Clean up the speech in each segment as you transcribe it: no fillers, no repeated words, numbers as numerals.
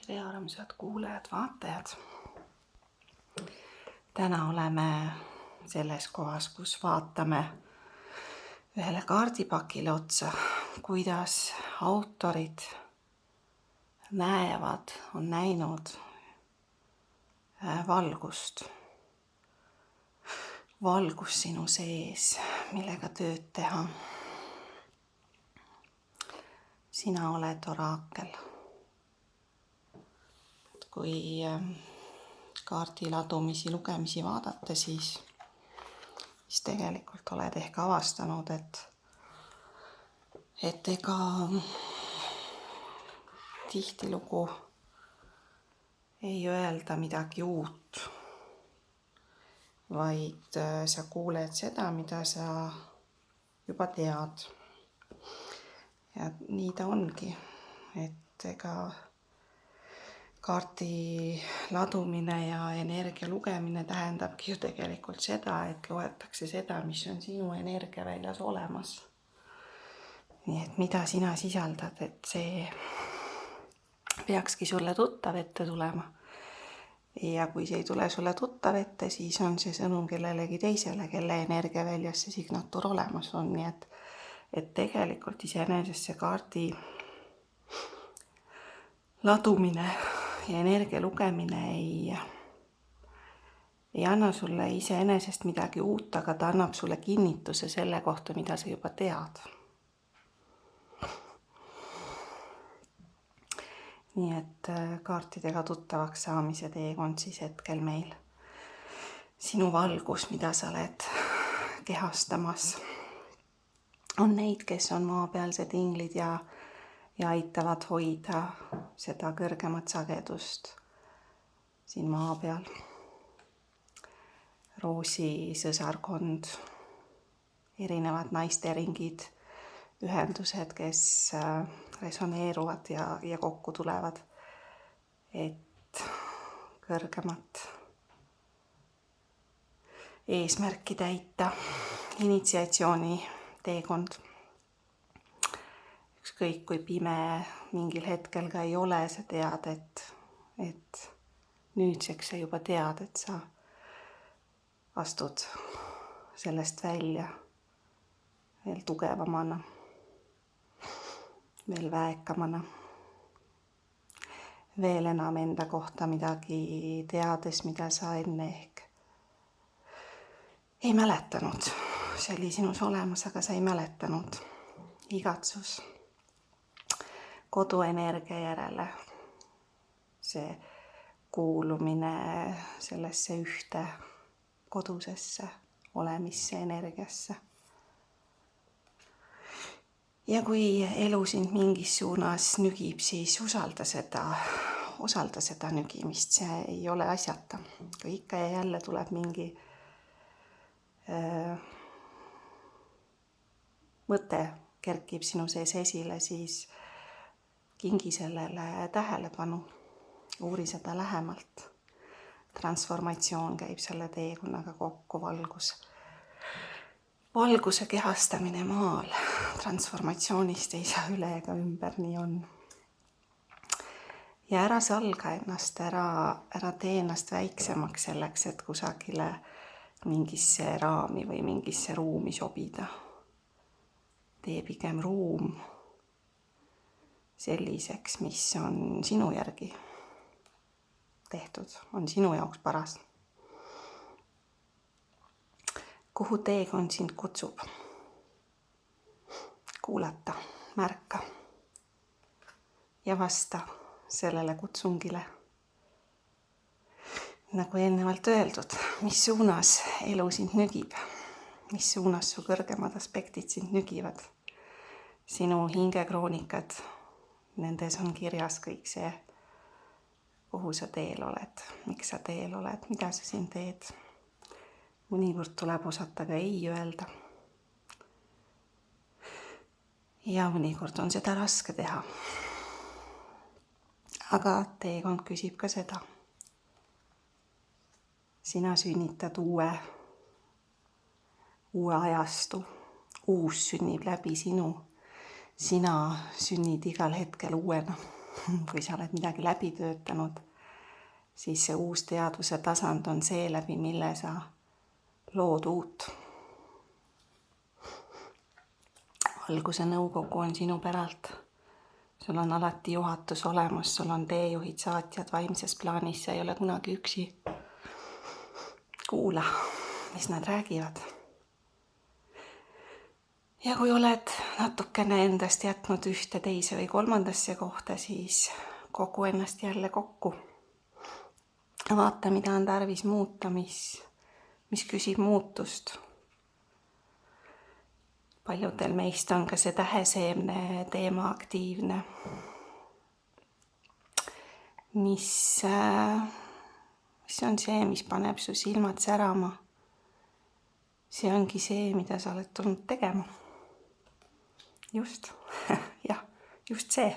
tere, armsad kuulajad, vaatajad. Täna oleme selles kohas, kus vaatame ühele kaardipakile otsa, kuidas autorid on näinud valgust. Valgus sinu sees, millega tööd teha. Sina oled oraakel. Kui kaardi ladumisi, lugemisi vaadata, siis tegelikult oled ehk avastanud, et ega tihtilugu ei öelda midagi uut, vaid sa kuuled seda, mida sa juba tead. Ja nii ta ongi, et ega kaardi ladumine ja energia lugemine tähendabki ju tegelikult seda, et loetakse seda, mis on sinu energiaväljas olemas. Nii et mida sina sisaldad, et see peakski sulle tuttav ette tulema. Ja kui see ei tule sulle tuttav ette, siis on see sõnum kellelegi teisele, kelle energiaväljas see signatuur olemas on. Nii et tegelikult iseenesest see kaardi ladumine ja energia lugemine ei anna sulle iseenesest midagi uut, aga ta annab sulle kinnituse selle kohta, mida sa juba tead. Nii et kaartidega tuttavaks saamise teekond siis hetkel meil. Sinu valgus, mida sa oled kehastamas. On neid, kes on maapealsed inglid ja aitavad hoida seda kõrgemat sagedust siin maa peal. Roosi sõsarkond, erinevad naisteringid, ühendused, kes resoneeruvad ja kokku tulevad, et kõrgemat eesmärki täita, initsiatsiooni teekond. Ükskõik kui pime mingil hetkel ka ei ole, sa tead, et nüüdseks sa juba tead, et sa astud sellest välja veel tugevamana, veel väekamana, veel enam enda kohta midagi teades, mida sa enne ehk ei mäletanud. See oli sinus olemas, aga sa ei mäletanud. Igatsus koduenergia järele, see kuulumine sellesse ühte kodusesse olemisse energiasse. Ja kui elu sind mingis suunas nügib, siis usalda seda nügimist, see ei ole asjata. Kui ikka ja jälle tuleb mingi mõte kerkib sinu sees esile, siis kingi sellele tähelepanu, uuri seda lähemalt. Transformatsioon käib selle teekonnaga kokku, valguse kehastamine maal. Transformatsioonist ei saa üle ega ümber, nii on. Ja ära salga ennast, ära tee ennast väiksemaks selleks, et kusagile mingisse raami või mingisse ruumi sobida. Tee pigem ruum selliseks, mis on sinu järgi tehtud, on sinu jaoks paras. Kuhu teekond sind kutsub? Kuulata, märka ja vasta sellele kutsungile. Nagu eelnevalt öeldud, mis suunas elu sind nügib, mis suunas su kõrgemad aspektid sind nügivad. Sinu hingekroonikad, nendes on kirjas kõik see, kuhu sa teel oled, miks sa teel oled, mida sa siin teed. Mõnikord tuleb osata ka ei öelda. Ja mõnikord on seda raske teha. Aga teekond küsib ka seda. Sina sünnitad uue ajastu, uus sünnib läbi sinu. Sina sünnid igal hetkel uuena. kui sa oled midagi läbi töötanud, siis see uus teadvuse tasand on see, läbi mille sa lood uut. Valguse nõukogu on sinu päralt. Sul on alati juhatus olemas, sul on teejuhid, saatjad vaimses plaanis, sa ei ole kunagi üksi. Kuula, mis nad räägivad. Ja kui oled natukene endast jätnud ühte, teise või kolmandasse kohta, siis kogu ennast jälle kokku. Vaata, mida on tarvis muuta, mis küsib muutust. Paljudel meist on ka see täheseemne teema aktiivne. Mis on see, mis paneb su silmad särama? See ongi see, mida sa oled tulnud tegema. Just, jah, just see.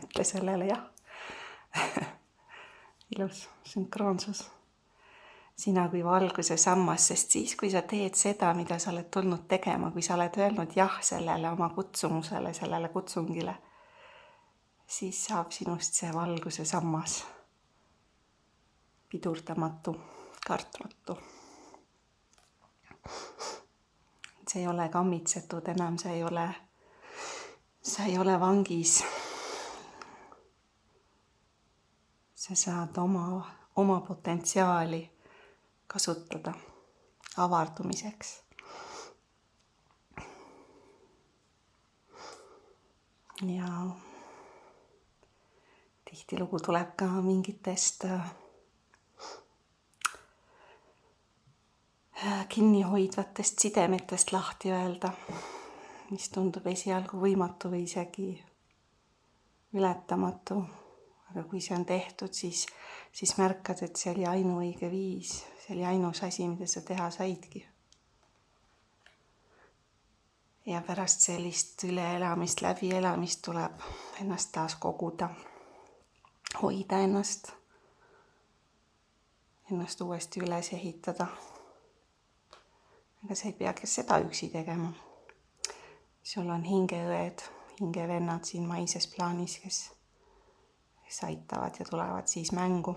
Ütle sellele jah. Ilus sünkroonsus. Sina kui valguse sammas, sest siis, kui sa teed seda, mida sa oled tulnud tegema, kui sa oled öelnud jah sellele oma kutsumusele, sellele kutsungile, siis saab sinust see valguse sammas. Pidurdamatu, kartmatu. See ei ole kammitsetud enam, sa ei ole vangis. Sa saad oma potentsiaali kasutada avardumiseks. Ja tihtilugu tuleb ka mingitest kinnihoidvatest sidemetest lahti öelda, mis tundub esialgu võimatu või isegi ületamatu. Aga kui see on tehtud, siis märkad, et see oli ainuõige viis, see oli ainus asi, mida sa teha saidki. Ja pärast sellist üleelamist, läbielamist tuleb ennast taas koguda, hoida ennast uuesti üles ehitada. Aga sa ei peagi seda üksi tegema. Sul on hingeõed, hingevennad siin maises plaanis, kes aitavad ja tulevad siis mängu.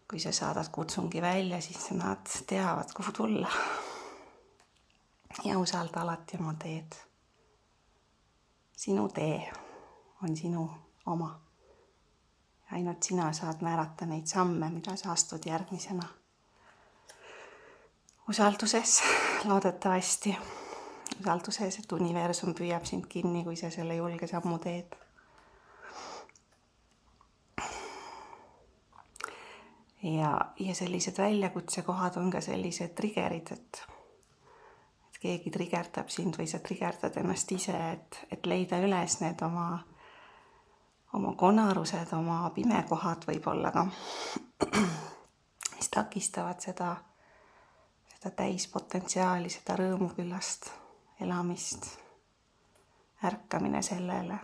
Kui sa saadad kutsungi välja, siis nad teavad, kuhu tulla. Ja usalda alati oma teed. Sinu tee on sinu oma. Ainult sina saad määrata neid samme, mida sa astud järgmisena. Usalduses, loodetavasti. Usalduses, et universum püüab sind kinni, kui sa selle julge sammu teed. Ja sellised väljakutsekohad on ka sellised triggerid, et keegi trigerdab sind või sa trigerdad ennast ise, et leida üles need oma konarused, oma pimekohad võib-olla ka, mis takistavad seda täispotentsiaali, seda rõõmuküllast elamist, ärkamine sellele,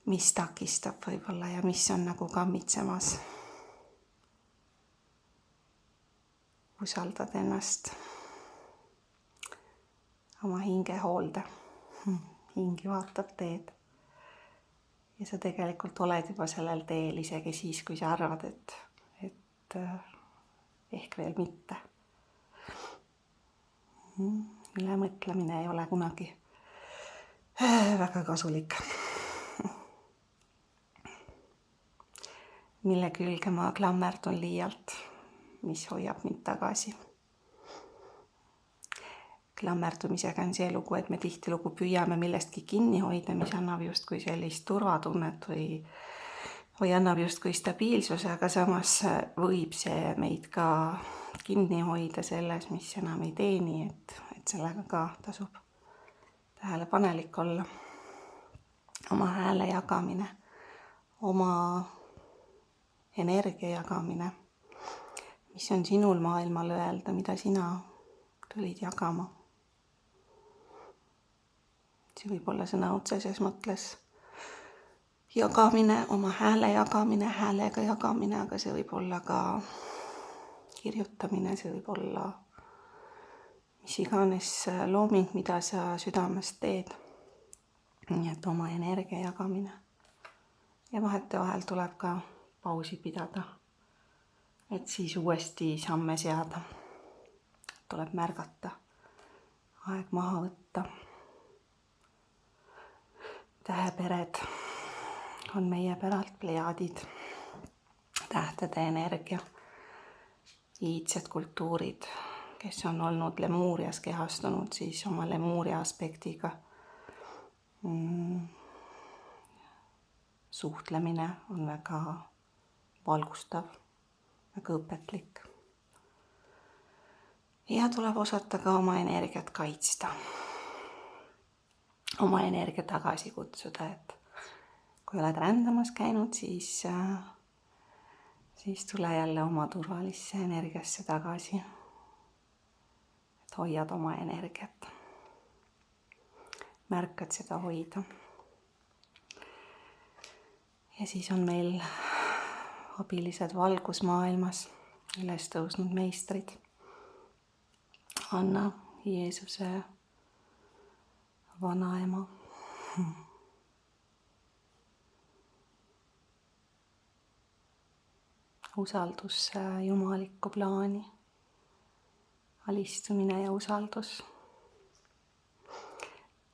mis takistab võib-olla ja mis on nagu kammitsemas. Usaldad ennast oma hinge hoolde. Hing vaatab teed. Ja sa tegelikult oled juba sellel teel isegi siis, kui sa arvad, et ehk veel mitte. Ülemõtlemine ei ole kunagi väga kasulik. Mille külge ma klammerdun liialt, mis hoiab mind tagasi. Klammerdumisega on see lugu, et me tihtilugu püüame millestki kinni hoida, mis annab justkui sellist turvatunnet või annab justkui stabiilsuse, aga samas võib see meid ka kinni hoida selles, mis enam ei teeni, et sellega ka tasub tähelepanelik olla. Oma hääle jagamine, oma energia jagamine, mis on sinul maailmale öelda, mida sina tulid jagama. See võib olla sõna otseses mõttes jagamine, oma hääle jagamine, häälega jagamine, aga see võib olla ka kirjutamine, see võib olla mis iganes looming, mida sa südamest teed. nii et oma energia jagamine. Ja vahetevahel tuleb ka pausi pidada, et siis uuesti samme seada. Tuleb märgata, aeg maha võtta. Tähepered on meie päralt plejaadid, tähtede energia, iidsed kultuurid, kes on olnud Lemuurias kehastunud siis oma Lemuuria aspektiga. Suhtlemine on väga valgustav, väga õpetlik. Ja tuleb osata ka oma energiat kaitsta. Oma energia tagasi kutsuda, et kui oled rändamas käinud, siis tule jälle oma turvalisse energiasse tagasi. Et hoiad oma energiat. Märkad seda hoida. Ja siis on meil abilised valgusmaailmas üles tõusnud meistrid. Anna, Jeesuse vanaema. Usaldus jumalikku plaani. Alistumine ja usaldus.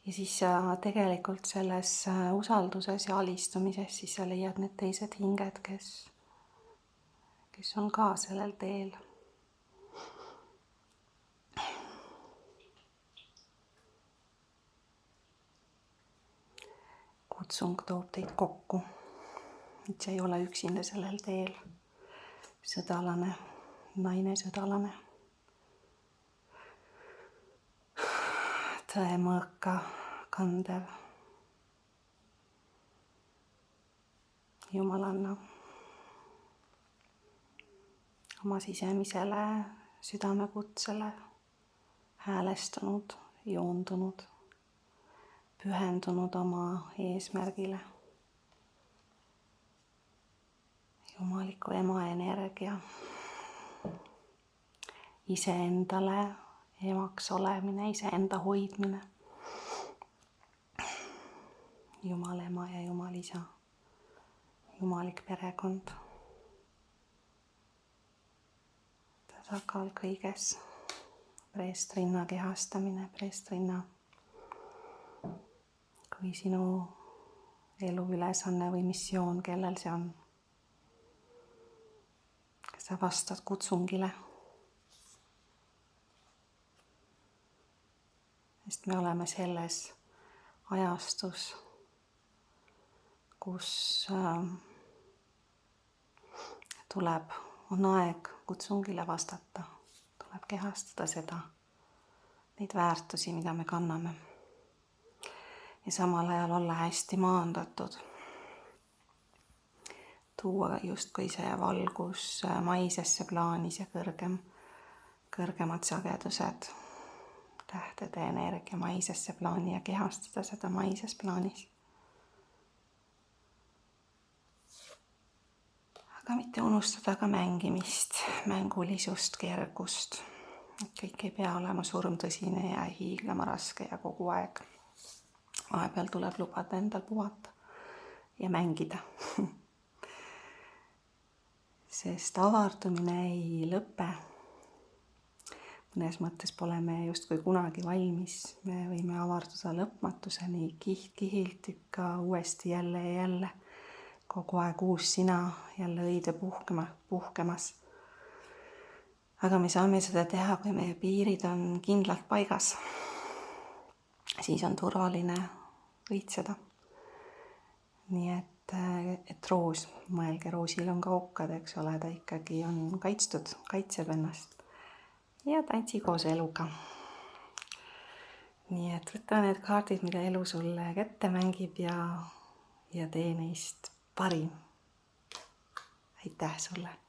Ja siis tegelikult selles usalduses ja alistumises siis sa leiad need teised hinged, kes on ka sellel teel. Kutsung toob teid kokku, et see ei ole üksinda sellel teel. Sõdalane, naine sõdalane. Tõemõõka kandev Jumalanna oma sisemisele südamekutsele häälestunud, joondunud, pühendunud oma eesmärgile. Jumaliku ema energia, iseendale emaks olemine, iseenda hoidmine. Jumal ema ja Jumal isa, jumalik perekond. Tasakaal kõiges, preestrinna kehastamine, preestrinna kui sinu elu ülesanne või missioon, kellel see on. Kas sa vastad kutsungile? Sest me oleme selles ajastus, kus on aeg kutsungile vastata. Tuleb kehastada seda, neid väärtusi, mida me kanname. Ja samal ajal olla hästi maandatud. Tuua justkui see valgus maisesse plaanis ja kõrgemad sagedused. Tähtede energia maisesse plaani ja kehastada seda maises plaanis. Aga mitte unustada ka mängimist, mängulisust, kergust. Kõik ei pea olema surmtõsine ja hiiglama raske ja kogu aeg. Vahepeal tuleb lubada endal puhata ja mängida. Sest avardumine ei lõpe. Mõnes mõttes pole me justkui kunagi valmis. Me võime avarduda lõpmatuseni kiht-kihilt ikka uuesti jälle ja jälle. Kogu aeg uus sina jälle õide puhkemas. Aga me saame seda teha, kui meie piirid on kindlalt paigas. Siis on turvaline õitseda. Nii et roos, mõelge, roosil on ka okkad, eks ole, ta ikkagi on kaitstud, kaitseb ennast. Ja tantsi koos eluga. Nii et võta need kaardid, mida elu sulle kätte mängib ja tee neist parim. Aitäh sulle!